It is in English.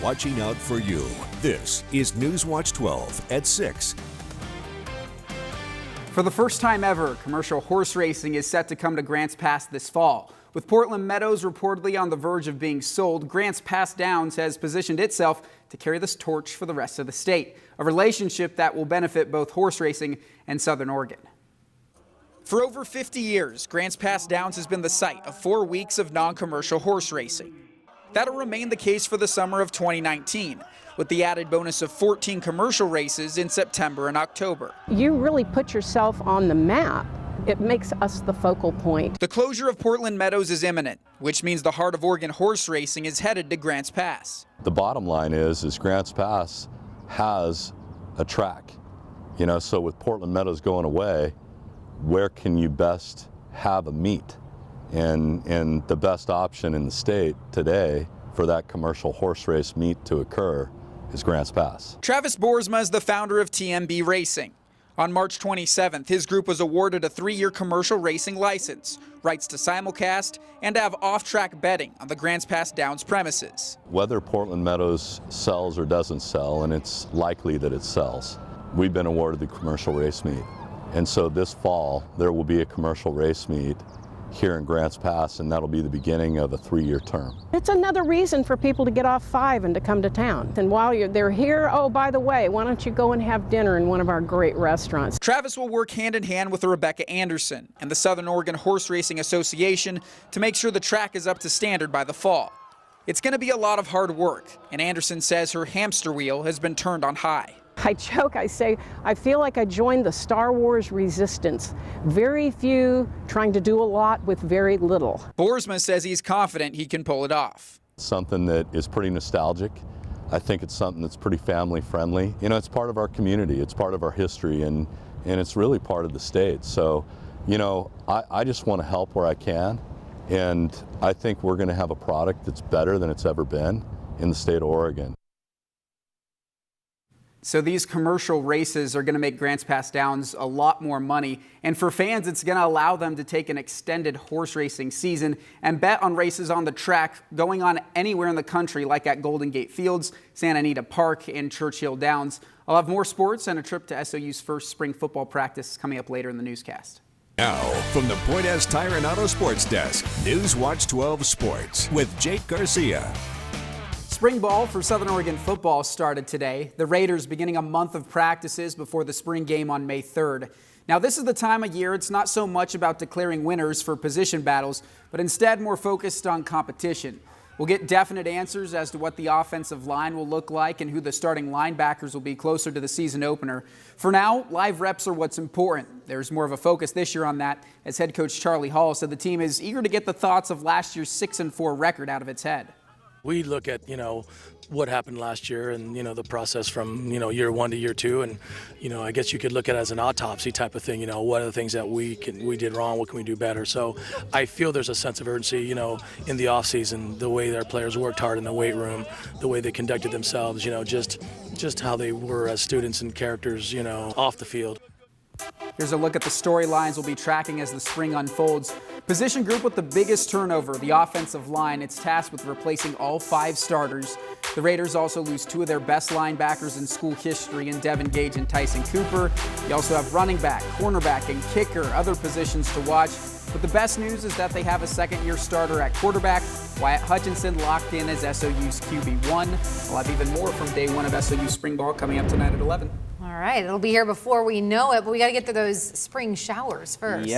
watching out for you. This is Newswatch 12 at 6. For the first time ever, commercial horse racing is set to come to Grants Pass this fall. With Portland Meadows reportedly on the verge of being sold, Grants Pass Downs has positioned itself to carry this torch for the rest of the state, a relationship that will benefit both horse racing and Southern Oregon. For over 50 years, Grants Pass Downs has been the site of 4 weeks of non-commercial horse racing. That'll remain the case for the summer of 2019, with the added bonus of 14 commercial races in September and October. You really put yourself on the map. It makes us the focal point. The closure of Portland Meadows is imminent, which means the heart of Oregon horse racing is headed to Grants Pass. The bottom line is Grants Pass has a track. So with Portland Meadows going away, where can you best have a meet? And the best option in the state today for that commercial horse race meet to occur is Grants Pass. Travis Boersma is the founder of TMB Racing. On March 27th, his group was awarded a 3-year commercial racing license, rights to simulcast, and to have off-track betting on the Grants Pass Downs premises. Whether Portland Meadows sells or doesn't sell, and it's likely that it sells, we've been awarded the commercial race meet. And so this fall, there will be a commercial race meet here in Grants Pass, and that'll be the beginning of a 3-year term. It's another reason for people to get off 5 and to come to town. And while they're here, oh, by the way, why don't you go and have dinner in one of our great restaurants? Travis will work hand in hand with Rebecca Anderson and the Southern Oregon Horse Racing Association to make sure the track is up to standard by the fall. It's going to be a lot of hard work, and Anderson says her hamster wheel has been turned on high. I joke, I say, I feel like I joined the Star Wars resistance. Very few trying to do a lot with very little. Boersma says he's confident he can pull it off. Something that is pretty nostalgic. I think it's something that's pretty family friendly. It's part of our community, it's part of our history, and it's really part of the state. So, I just want to help where I can, and I think we're going to have a product that's better than it's ever been in the state of Oregon. So these commercial races are going to make Grants Pass Downs a lot more money. And for fans, it's going to allow them to take an extended horse racing season and bet on races on the track going on anywhere in the country, like at Golden Gate Fields, Santa Anita Park, and Churchill Downs. I'll have more sports and a trip to SOU's first spring football practice coming up later in the newscast. Now, from the Point S Tire and Auto Sports Desk, Newswatch 12 Sports with Jake Garcia. Spring ball for Southern Oregon football started today. The Raiders beginning a month of practices before the spring game on May 3rd. Now, this is the time of year it's not so much about declaring winners for position battles, but instead more focused on competition. We'll get definite answers as to what the offensive line will look like and who the starting linebackers will be closer to the season opener. For now, live reps are what's important. There's more of a focus this year on that, as head coach Charlie Hall said the team is eager to get the thoughts of last year's 6-4 record out of its head. We look at, what happened last year and, the process from, year 1 to year 2. And, I guess you could look at it as an autopsy type of thing. What are the things that we did wrong? What can we do better? So I feel there's a sense of urgency, in the offseason, the way their players worked hard in the weight room, the way they conducted themselves, just how they were as students and characters, off the field. Here's a look at the storylines we'll be tracking as the spring unfolds. Position group with the biggest turnover, the offensive line. It's tasked with replacing all 5 starters. The Raiders also lose 2 of their best linebackers in school history in Devin Gage and Tyson Cooper. You also have running back, cornerback, and kicker, other positions to watch. But the best news is that they have a second-year starter at quarterback, Wyatt Hutchinson, locked in as SOU's QB1. We'll have even more from day 1 of SOU spring ball coming up tonight at 11. All right, it'll be here before we know it, but we got to get to those spring showers first. Yeah.